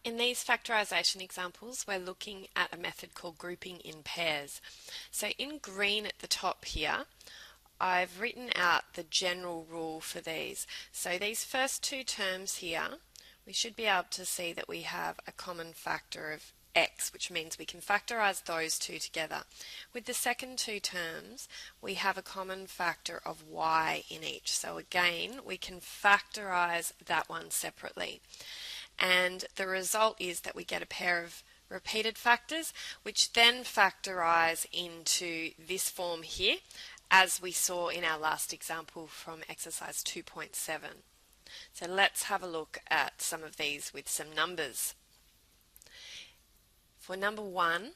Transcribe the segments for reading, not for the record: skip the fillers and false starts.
In these factorisation examples, we're looking at a method called grouping in pairs. So in green at the top here, I've written out the general rule for these. So these first two terms here, we should be able to see that we have a common factor of x, which means we can factorise those two together. With the second two terms, we have a common factor of y in each. So again, we can factorise that one separately. And the result is that we get a pair of repeated factors, which then factorise into this form here, as we saw in our last example from exercise 2.7. So let's have a look at some of these with some numbers. For number 1,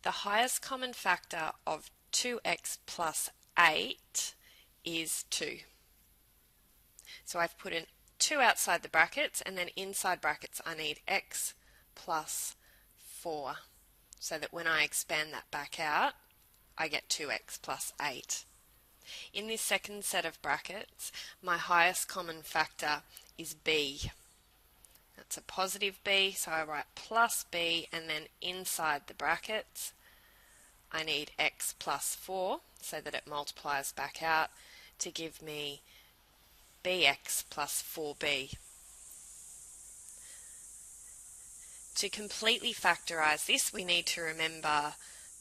the highest common factor of 2x plus 8 is 2. So I've put an 2 outside the brackets, and then inside brackets I need x plus 4, so that when I expand that back out, I get 2x plus 8. In this second set of brackets, my highest common factor is b. That's a positive b, so I write plus b, and then inside the brackets, I need x plus 4, so that it multiplies back out to give me bx plus 4b. To completely factorise this, we need to remember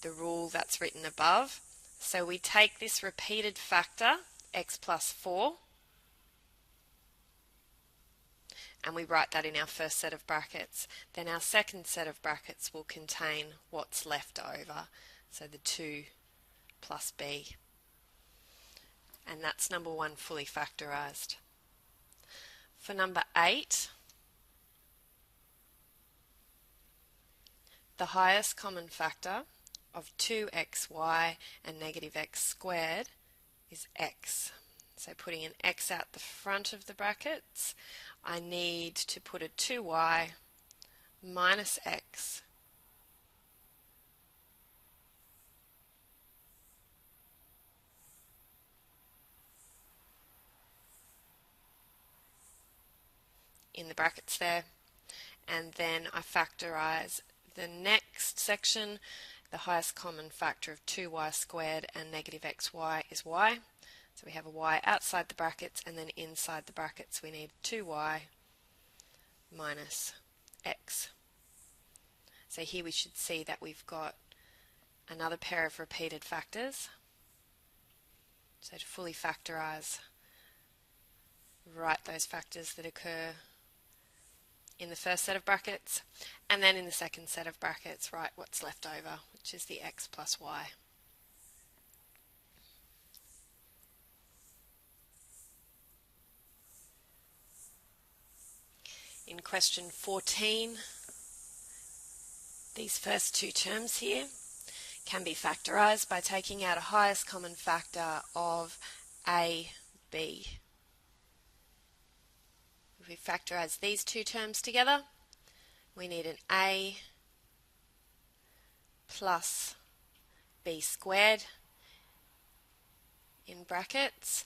the rule that's written above. So we take this repeated factor, x plus 4, and we write that in our first set of brackets. Then our second set of brackets will contain what's left over, so the 2 plus b. And that's number 1 fully factorised. For number 8, the highest common factor of 2xy and negative x squared is x. So putting an x out the front of the brackets, I need to put a 2y minus x in the brackets there, and then I factorise the next section. The highest common factor of 2y squared and negative xy is y. So we have a y outside the brackets, and then inside the brackets we need 2y minus x. So here we should see that we've got another pair of repeated factors. So to fully factorise, write those factors that occur in the first set of brackets, and then in the second set of brackets write what's left over, which is the x plus y. In question 14, these first two terms here can be factorised by taking out a highest common factor of a, b. If we factorise these two terms together, we need an a plus b squared in brackets,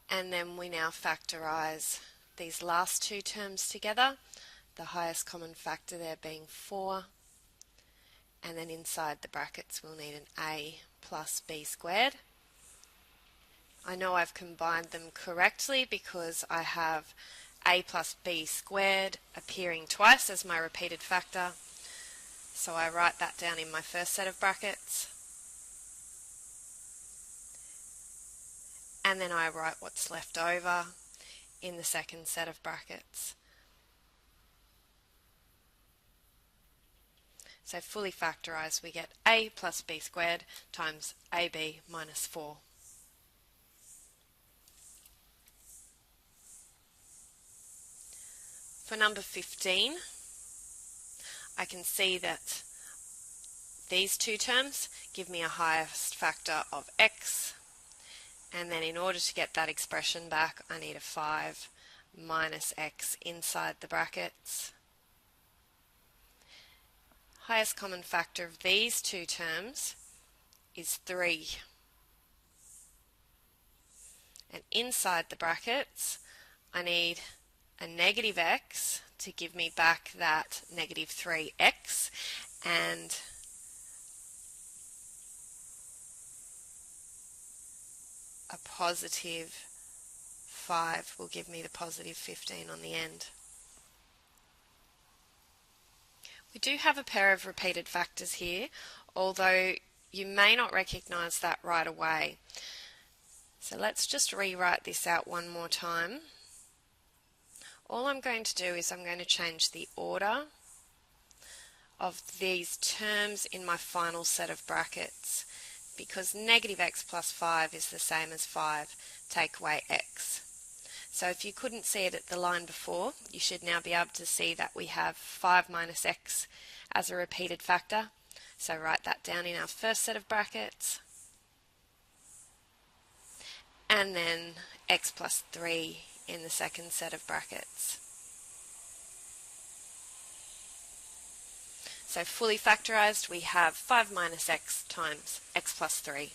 and then we now factorise these last two terms together, the highest common factor there being 4, and then inside the brackets we'll need an a plus b squared. I know I've combined them correctly because I have a plus b squared appearing twice as my repeated factor. So I write that down in my first set of brackets. And then I write what's left over in the second set of brackets. So fully factorised, we get a plus b squared times ab minus 4. For number 15, I can see that these two terms give me a highest factor of x, and then in order to get that expression back, I need a 5 minus x inside the brackets. Highest common factor of these two terms is 3. And inside the brackets, I need a negative x to give me back that negative 3x, and a positive 5 will give me the positive 15 on the end. We do have a pair of repeated factors here, although you may not recognise that right away. So let's just rewrite this out one more time. All I'm going to do is I'm going to change the order of these terms in my final set of brackets, because negative x plus 5 is the same as 5 take away x. So if you couldn't see it at the line before, you should now be able to see that we have 5 minus x as a repeated factor. So write that down in our first set of brackets. And then x plus 3 in the second set of brackets. So fully factorised, we have 5 minus x times x plus 3.